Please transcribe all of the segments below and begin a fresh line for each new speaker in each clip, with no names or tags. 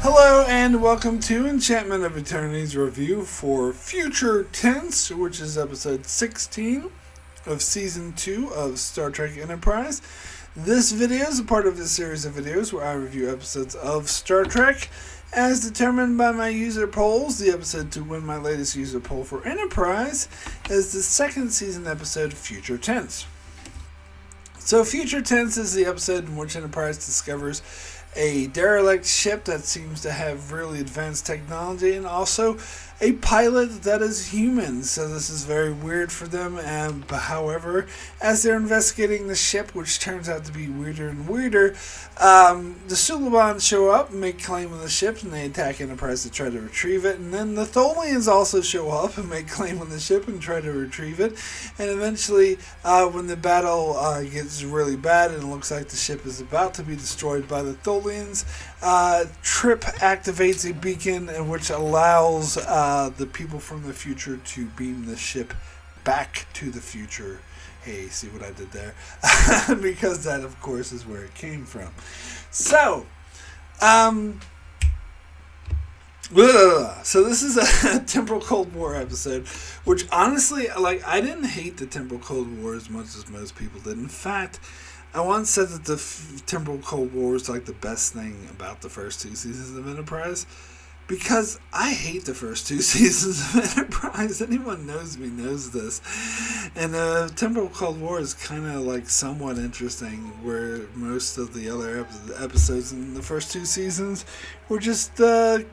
Hello and welcome to Enchantment of Eternity's review for Future Tense, which is episode 16 of Season 2 of Star Trek Enterprise. This video is a part of a series of videos where I review episodes of Star Trek as determined by my user polls. The episode to win my latest user poll for Enterprise is the second season episode Future Tense. So Future Tense is the episode in which Enterprise discovers a derelict ship that seems to have really advanced technology and also a pilot that is human. So this is very weird for them. However, as they're investigating the ship, which turns out to be weirder and weirder, the Sulabans show up and make claim on the ship, and they attack Enterprise to try to retrieve it. And then the Tholians also show up and make claim on the ship and try to retrieve it. And eventually, when the battle gets really bad and it looks like the ship is about to be destroyed by the Tholians, Trip activates a beacon which allows the people from the future to beam the ship back to the future. Hey, see what I did there? Because that, of course, is where it came from. So, so this is a Temporal Cold War episode, which honestly, I didn't hate the Temporal Cold War as much as most people did. In fact, I once said that the Temporal Cold War was like the best thing about the first two seasons of Enterprise, because I hate the first two seasons of Enterprise. Anyone knows me knows this. And Temporal Cold War is kind of like somewhat interesting, where most of the other episodes in the first two seasons were just a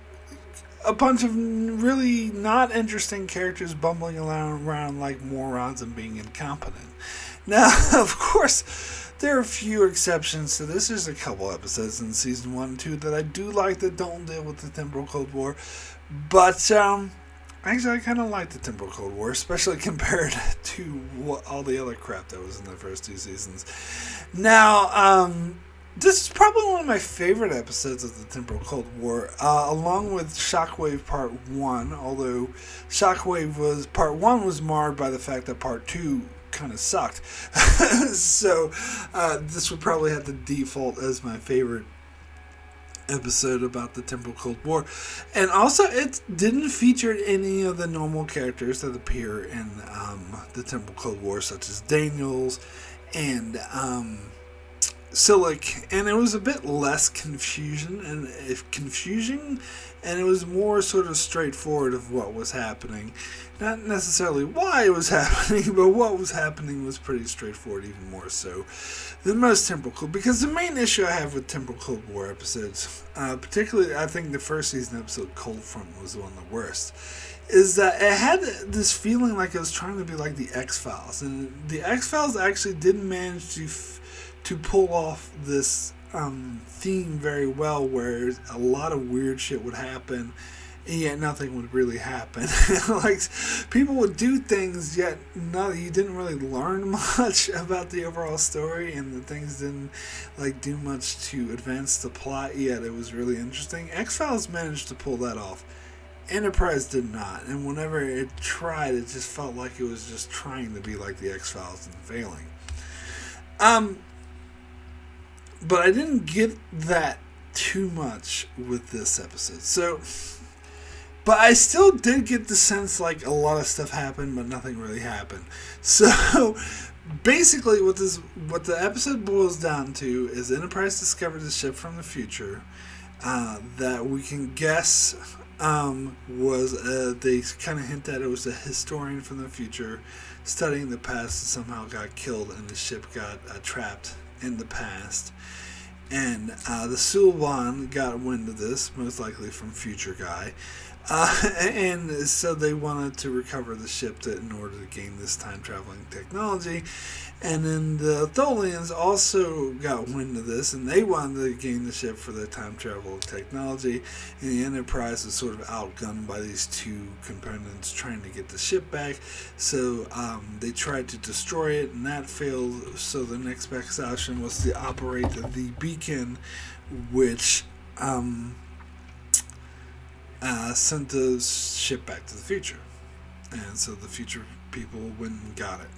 bunch of really not interesting characters bumbling around like morons and being incompetent. Now, of course, there are a few exceptions to this. There's a couple episodes in season 1 and 2 that I do like that don't deal with the Temporal Cold War. But, actually, I kind of like the Temporal Cold War, especially compared to all the other crap that was in the first two seasons. Now, this is probably one of my favorite episodes of the Temporal Cold War, along with Shockwave Part 1, although Shockwave Part 1 was marred by the fact that Part 2 kind of sucked. So this would probably have to default as my favorite episode about the Temporal Cold War. And also, it didn't feature any of the normal characters that appear in the Temporal Cold War, such as Daniels and Silic, and it was a bit less confusing, and it was more sort of straightforward of what was happening. Not necessarily why it was happening, but what was happening was pretty straightforward, even more so than most Temporal Cold. Because the main issue I have with Temporal Cold War episodes, particularly I think the first season episode Cold Front was one of the worst, is that it had this feeling like it was trying to be like the X-Files, and the X-Files actually didn't manage to pull off this theme very well, where a lot of weird shit would happen and yet nothing would really happen. Like, people would do things, yet you didn't really learn much about the overall story, and the things didn't do much to advance the plot, yet it was really interesting. X-Files managed to pull that off. Enterprise did not, and whenever it tried, it just felt like it was just trying to be like the X-Files and failing. But I didn't get that too much with this episode. But I still did get the sense like a lot of stuff happened, but nothing really happened. So basically, what the episode boils down to is Enterprise discovered a ship from the future that we can guess was they kind of hint that it was a historian from the future studying the past and somehow got killed, and the ship got trapped in the past. And the Sulban got wind of this, most likely from Future Guy. And so they wanted to recover the ship in order to gain this time-traveling technology. And then the Tholians also got wind of this, and they wanted to gain the ship for their time-travel technology. And the Enterprise was sort of outgunned by these two components trying to get the ship back. So they tried to destroy it, and that failed. So the next best option was to operate the beacon, which sent the ship back to the future. And so the future people went and got it.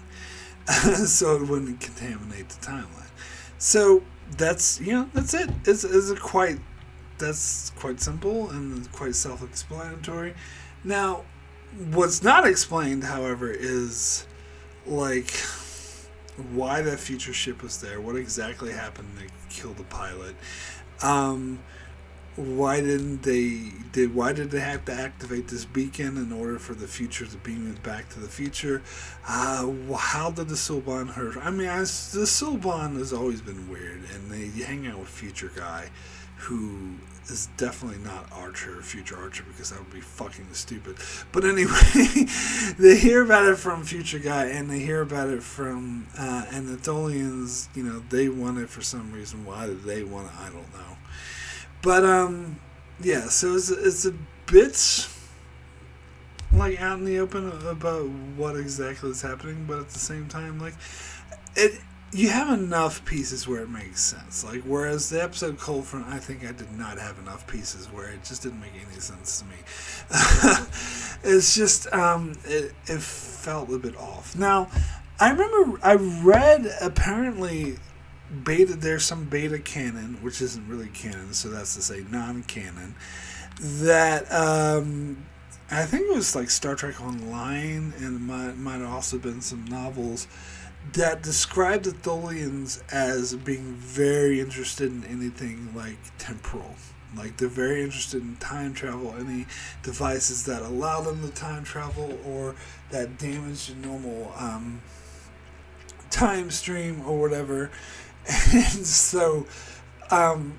So it wouldn't contaminate the timeline. So that's it. It's a quite that's quite simple and quite self-explanatory. Now, what's not explained, however, is like why that future ship was there, what exactly happened to kill the pilot. Um, why did they have to activate this beacon in order for the future to beam it back to the future? How did the Sulban hurt? I mean, the Sulban has always been weird, and they hang out with Future Guy, who is definitely not Future Archer, because that would be fucking stupid. But anyway, they hear about it from Future Guy, and they hear about it from, and the Tholians, they want it for some reason. Why did they want it? I don't know. But, yeah, so it's a bit, like, out in the open about what exactly is happening, but at the same time, like, you have enough pieces where it makes sense. Like, whereas the episode Cold Front, I think I did not have enough pieces where it just didn't make any sense to me. It's just, it felt a bit off. Now, I remember I read, apparently, there's some beta canon, which isn't really canon, so that's to say non-canon, that I think it was like Star Trek Online, and might have also been some novels that described the Tholians as being very interested in anything like temporal. Like, they're very interested in time travel, any devices that allow them to time travel or that damage the normal time stream or whatever. And so, and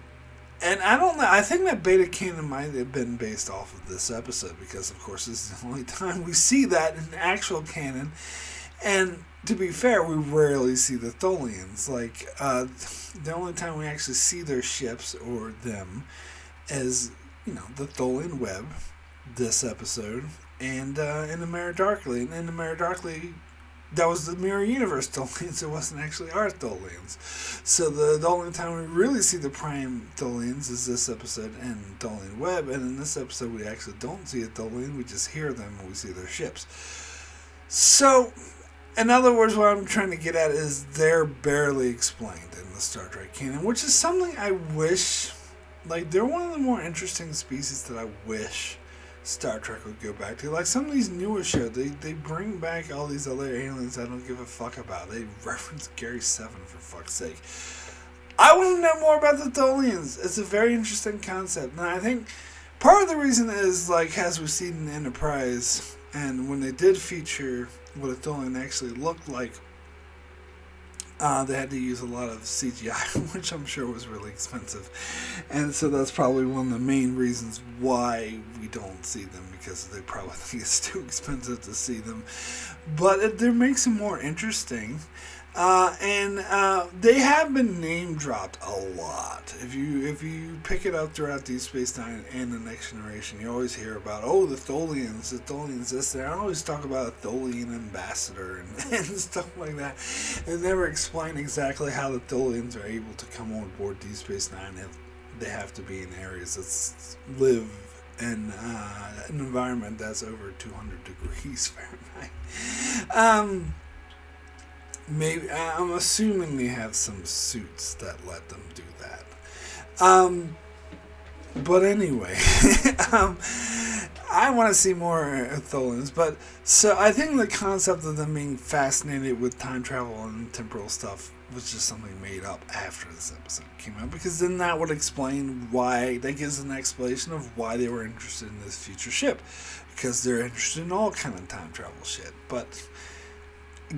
I don't know, I think that beta canon might have been based off of this episode, because of course this is the only time we see that in actual canon. And to be fair, we rarely see the Tholians. Like, the only time we actually see their ships or them is, the Tholian Web, this episode, and in the Mirror Darkly. And in the Mirror Darkly, that was the Mirror Universe Tholians. It wasn't actually our Tholians. So the only time we really see the Prime Tholians is this episode and Tholian Web. And in this episode, we actually don't see a Tholian. We just hear them and we see their ships. So, in other words, what I'm trying to get at is they're barely explained in the Star Trek canon, which is something I wish, like, they're one of the more interesting species that I wish Star Trek would go back to. Like, some of these newer shows, they bring back all these other aliens I don't give a fuck about. They reference Gary 7, for fuck's sake. I want to know more about the Tholians. It's a very interesting concept. And I think part of the reason is, like, as we've seen in Enterprise, and when they did feature what a Tholian actually looked like, they had to use a lot of CGI, which I'm sure was really expensive. And so that's probably one of the main reasons why we don't see them, because they probably think it's too expensive to see them. But it makes them more interesting. And they have been name dropped a lot. If you pick it up throughout Deep Space Nine and the Next Generation, you always hear about, the Tholians this, there. I always talk about a Tholian ambassador and stuff like that. They never explain exactly how the Tholians are able to come on board Deep Space Nine if they have to be in areas that live in an environment that's over 200 degrees Fahrenheit. Maybe, I'm assuming they have some suits that let them do that. But anyway, I want to see more Tholians. But so I think the concept of them being fascinated with time travel and temporal stuff was just something made up after this episode came out, because then that would explain why. That gives an explanation of why they were interested in this future ship, because they're interested in all kind of time travel shit. But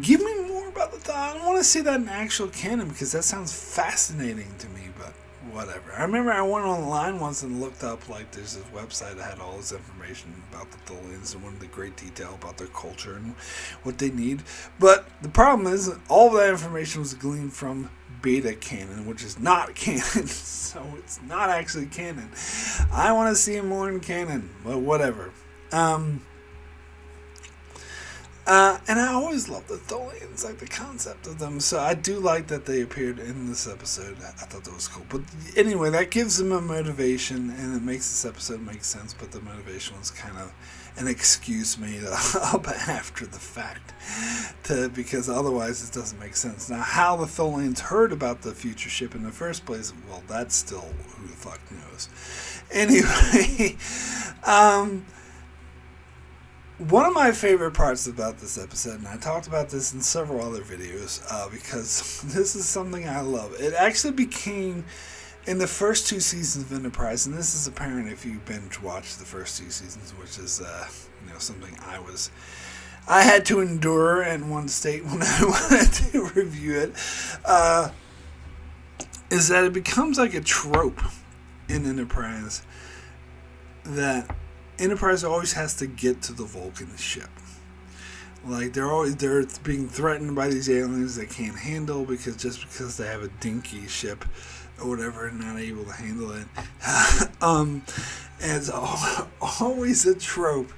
give me more about the thought. I want to see that in actual canon, because that sounds fascinating to me, but whatever. I remember I went online once and looked up, like, there's this website that had all this information about the Tholians and went into great detail about their culture and what they need. But the problem is, all of that information was gleaned from beta canon, which is not canon, so it's not actually canon. I want to see more in canon, but whatever. And I always loved the Tholians, like the concept of them. So I do like that they appeared in this episode. I thought that was cool. But anyway, that gives them a motivation, and it makes this episode make sense. But the motivation was kind of an excuse made up after the fact, because otherwise it doesn't make sense. Now, how the Tholians heard about the future ship in the first place, well, that's still who the fuck knows. Anyway, one of my favorite parts about this episode, and I talked about this in several other videos, because this is something I love. It actually became, in the first 2 seasons of Enterprise, and this is apparent if you binge watch the first 2 seasons, which is something I had to endure in one state when I wanted to review it, is that it becomes like a trope in Enterprise that Enterprise always has to get to the Vulcan ship. Like they're being threatened by these aliens they can't handle because they have a dinky ship or whatever and not able to handle it. And it's always a trope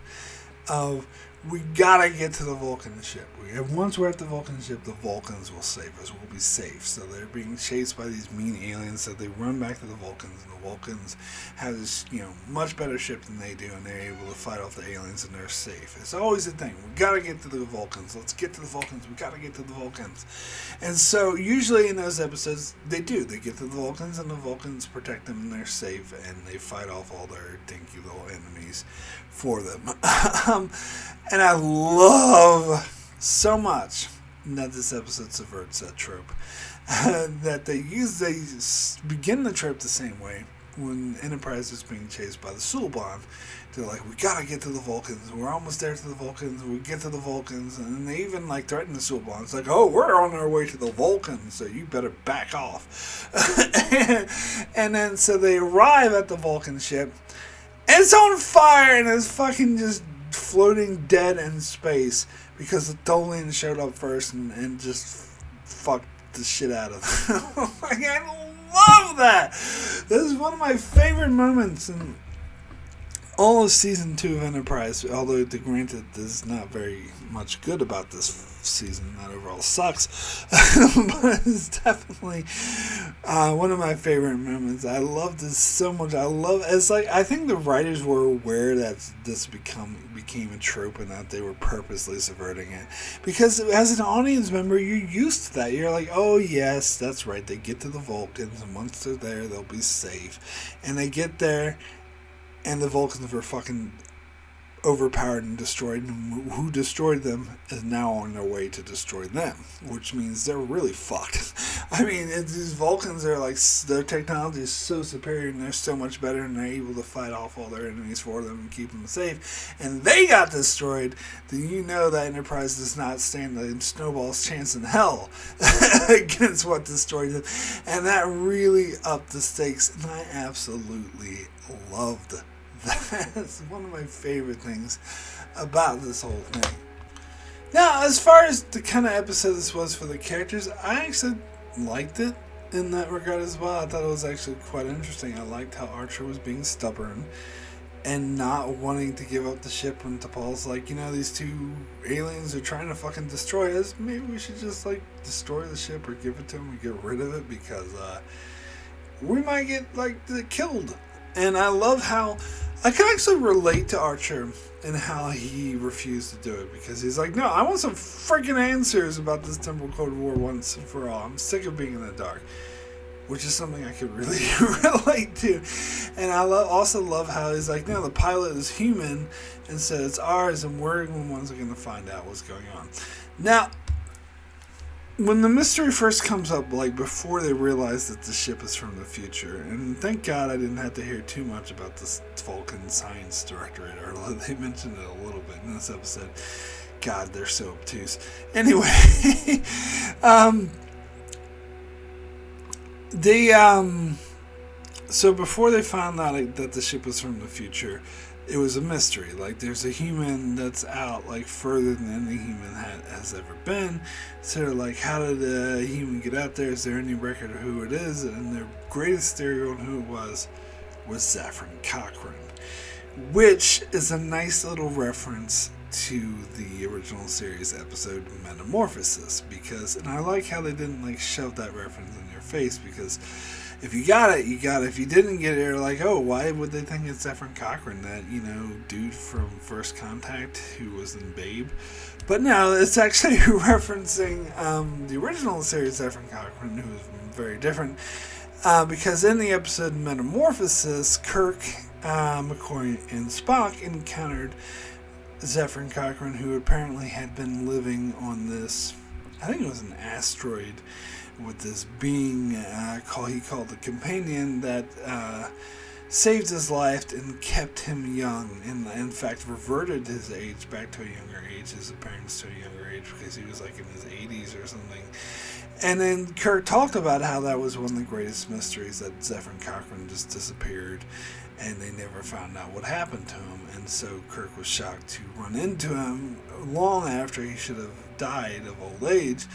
of we gotta get to the Vulcan ship. Once we're at the Vulcan ship, the Vulcans will save us. We'll be safe. So they're being chased by these mean aliens. So they run back to the Vulcans, and the Vulcans have this, much better ship than they do, and they're able to fight off the aliens, and they're safe. It's always a thing. We gotta get to the Vulcans. Let's get to the Vulcans. We gotta get to the Vulcans. And so usually in those episodes, they do. They get to the Vulcans, and the Vulcans protect them, and they're safe, and they fight off all their dinky little enemies for them. And I love so much that this episode subverts that trope. That they begin the trope the same way when Enterprise is being chased by the Suliban. They're like, we gotta get to the Vulcans. We're almost there to the Vulcans. We get to the Vulcans, and then they even threaten the Suliban. It's like, oh, we're on our way to the Vulcans, so you better back off. and then so they arrive at the Vulcan ship, and it's on fire, and it's fucking just floating dead in space because the Tholians showed up first and just fucked the shit out of them. I love that. This is one of my favorite moments in all of season 2 of Enterprise. Although, granted, there's not very much good about this season. That overall sucks. But it's definitely one of my favorite moments. I love this so much. I think the writers were aware that this became a trope and that they were purposely subverting it. Because as an audience member, you're used to that. You're like, oh yes, that's right. They get to the Vulcans, and once they're there, they'll be safe. And they get there, and the Vulcans were fucking overpowered and destroyed, and who destroyed them is now on their way to destroy them, which means they're really fucked. I mean, these Vulcans are their technology is so superior and they're so much better, and they're able to fight off all their enemies for them and keep them safe, and they got destroyed. Then you know that Enterprise does not stand a snowball's chance in hell against what destroyed them, and that really upped the stakes, and I absolutely loved it. That's one of my favorite things about this whole thing. Now, as far as the kind of episode this was for the characters, I actually liked it in that regard as well. I thought it was actually quite interesting. I liked how Archer was being stubborn and not wanting to give up the ship when T'Pol's like, these 2 aliens are trying to fucking destroy us. Maybe we should just destroy the ship or give it to them and get rid of it because we might get killed. And I love how I can actually relate to Archer and how he refused to do it, because he's like, no, I want some freaking answers about this Temporal Cold War once and for all. I'm sick of being in the dark, which is something I could really relate to. And I also love how he's like, no, the pilot is human, and so it's ours, and we're the ones that are going to find out what's going on. Now, when the mystery first comes up, before they realize that the ship is from the future, and thank God I didn't have to hear too much about this Vulcan Science Directorate, or they mentioned it a little bit in this episode. God, they're so obtuse. Anyway, so before they found out that the ship was from the future, it was a mystery. There's a human that's out further than any human has ever been. So how did a human get out there? Is there any record of who it is? And their greatest theory on who it was Zefram Cochrane, which is a nice little reference to the original series episode Metamorphosis, because, and I like how they didn't like shove that reference in your face, because if you got it, you got it. If you didn't get it, you're like, oh, why would they think it's Zefram Cochrane, that, dude from First Contact who was in Babe? But no, it's actually referencing the original series Zefram Cochrane, who was very different. Because in the episode Metamorphosis, Kirk, McCoy, and Spock encountered Zefram Cochrane, who apparently had been living on this, I think it was an asteroid, with this being he called the Companion, that saved his life and kept him young, and in fact reverted his age back to a younger age, his appearance to a younger age, because he was like in his 80s or something. And then Kirk talked about how that was one of the greatest mysteries, that Zefram Cochrane just disappeared and they never found out what happened to him. And so Kirk was shocked to run into him long after he should have died of old age,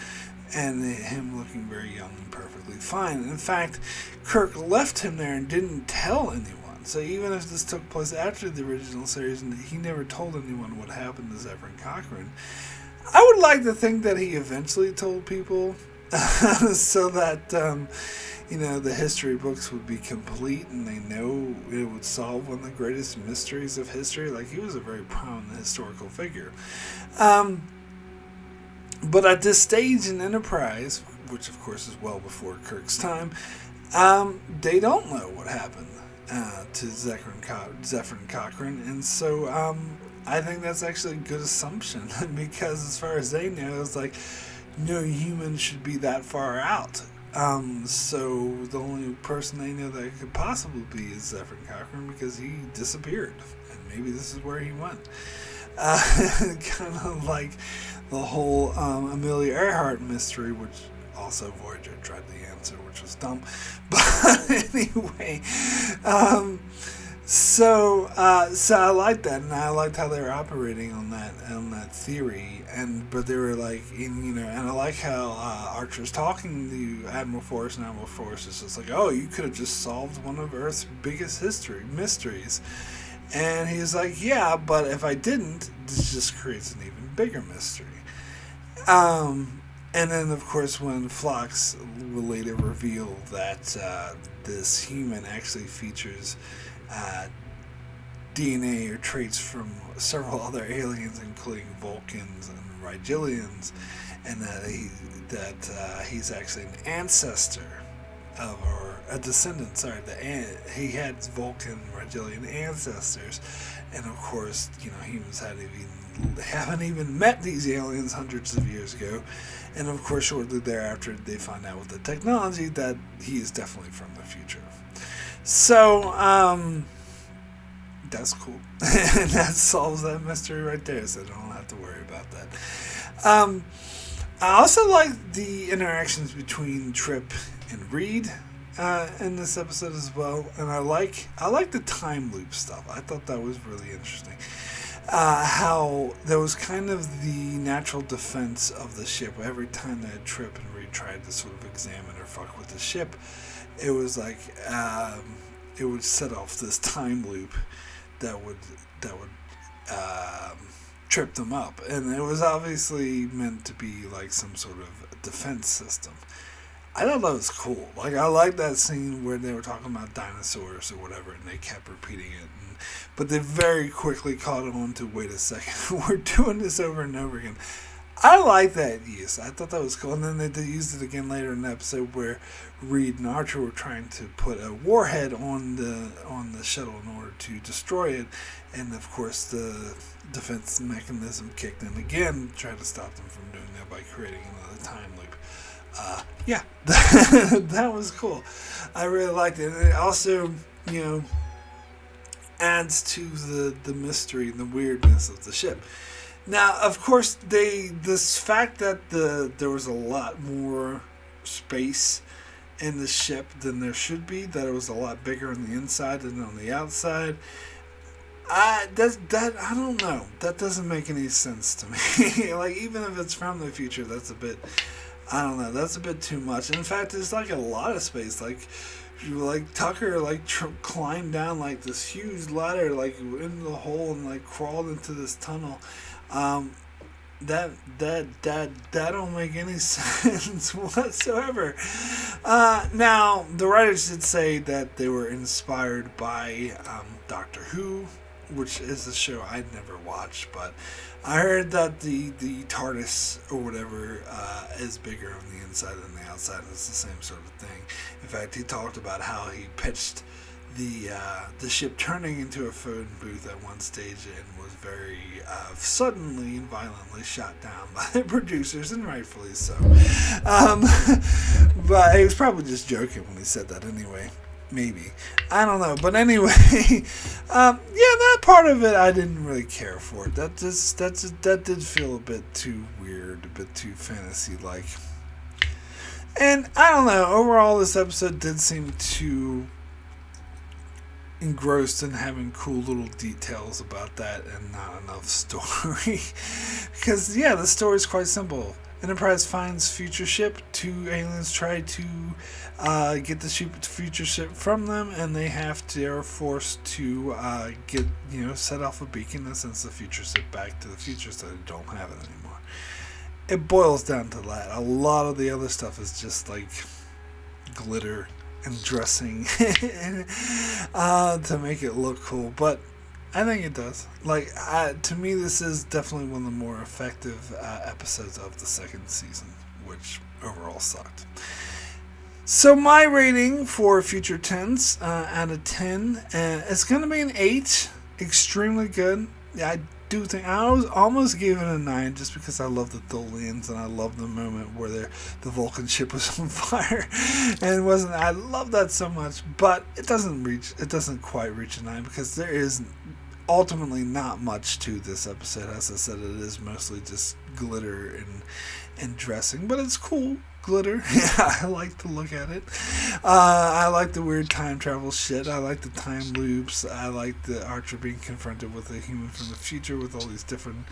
and him looking very young and perfectly fine. And in fact, Kirk left him there and didn't tell anyone. So even if this took place after the original series and he never told anyone what happened to Zefram Cochrane, I would like to think that he eventually told people so that, the history books would be complete and they know it would solve one of the greatest mysteries of history. Like, he was a very prominent historical figure. But at this stage in Enterprise, which of course is well before Kirk's time, they don't know what happened to Zefram Cochrane. And so I think that's actually a good assumption, because as far as they know, it's like no human should be that far out. So the only person they know that could possibly be is Zefram Cochrane, because he disappeared, and maybe this is where he went. Kind of like the whole Amelia Earhart mystery, which also Voyager tried to answer, which was dumb. But anyway, so I liked that, and I liked how they were operating on that theory, but they were like, and I like how Archer's talking to Admiral Forrest, and Admiral Forrest is just like, oh, you could have just solved one of Earth's biggest mysteries. And he's like, yeah, but if I didn't, this just creates an even bigger mystery. And then, of course, when Phlox will later reveal that this human actually features DNA or traits from several other aliens, including Vulcans and Rigelians, and that he's actually an ancestor of, or a descendant, he had Vulcan Rigelian ancestors, and of course, humans haven't even met these aliens hundreds of years ago, and of course, shortly thereafter, they find out with the technology that he is definitely from the future. So, that's cool. And that solves that mystery right there, so I don't have to worry about that. I also like the interactions between Trip and Reed in this episode as well, and I like the time loop stuff. I thought that was really interesting. How there was kind of the natural defense of the ship. Every time that Trip and Reed tried to sort of examine or fuck with the ship, it was like it would set off this time loop that would trip them up, and it was obviously meant to be like some sort of defense system. I thought that was cool. Like, I like that scene where they were talking about dinosaurs or whatever, and they kept repeating it. But they very quickly caught on to, wait a second, we're doing this over and over again. I like that use. I thought that was cool. And then they used it again later in the episode where Reed and Archer were trying to put a warhead on the shuttle in order to destroy it. And, of course, the defense mechanism kicked in again to try to stop them from doing that by creating another time loop. Yeah, that was cool. I really liked it. And it also, adds to the mystery and the weirdness of the ship. Now, of course, this fact that there was a lot more space in the ship than there should be, that it was a lot bigger on the inside than on the outside, I don't know. That doesn't make any sense to me. Like, even if it's from the future, that's a bit, I don't know, that's a bit too much. In fact, there's like a lot of space. Like Tucker climbed down like this huge ladder like into the hole and like crawled into this tunnel. Um, that don't make any sense whatsoever. Now the writers did say that they were inspired by Doctor Who, which is a show I'd never watched, but I heard that the TARDIS or whatever is bigger on the inside than the outside. It's the same sort of thing. In fact, he talked about how he pitched the ship turning into a phone booth at one stage and was very suddenly and violently shot down by the producers, and rightfully so. But he was probably just joking when he said that anyway. Maybe. I don't know. But anyway, yeah, that part of it I didn't really care for. That did feel a bit too weird, a bit too fantasy-like. And I don't know, overall this episode did seem too engrossed in having cool little details about that and not enough story. Because, yeah, the story is quite simple. Enterprise finds future ship. Two aliens try to get the future ship from them, and they're forced to set off a beacon that sends the future ship back to the future so they don't have it anymore. It boils down to that. A lot of the other stuff is just like glitter and dressing to make it look cool, but I think it does. To me, this is definitely one of the more effective episodes of the second season, which overall sucked. So my rating for Future Tense out of 10, it's going to be an 8. Extremely good. I do think I almost gave it a 9 just because I love the Tholians and I love the moment where the Vulcan ship was on fire and it wasn't. I love that so much, but it doesn't quite reach a 9 because there is ultimately not much to this episode. As I said, it is mostly just glitter and dressing, but it's cool. Glitter. Yeah, I like to look at it. I like the weird time travel shit. I like the time loops. I like the Archer being confronted with a human from the future with all these different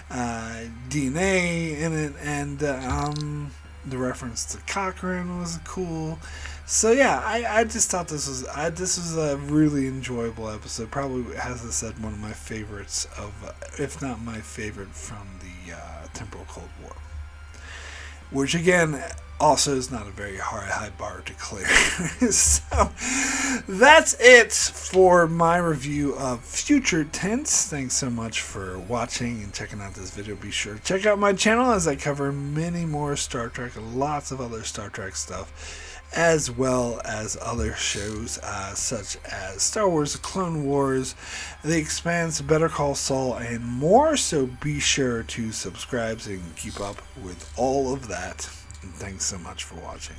DNA in it, and the reference to Cochrane was cool. So yeah, I just thought this was a really enjoyable episode. Probably, as I said, one of my favorites if not my favorite from the Temporal Cold War. Which again, also is not a very high bar to clear. So that's it for my review of Future Tense. Thanks so much for watching and checking out this video. Be sure to check out my channel as I cover many more Star Trek and lots of other Star Trek stuff, as well as other shows such as Star Wars, The Clone Wars, The Expanse, Better Call Saul, and more. So be sure to subscribe so you can keep up with all of that. And thanks so much for watching.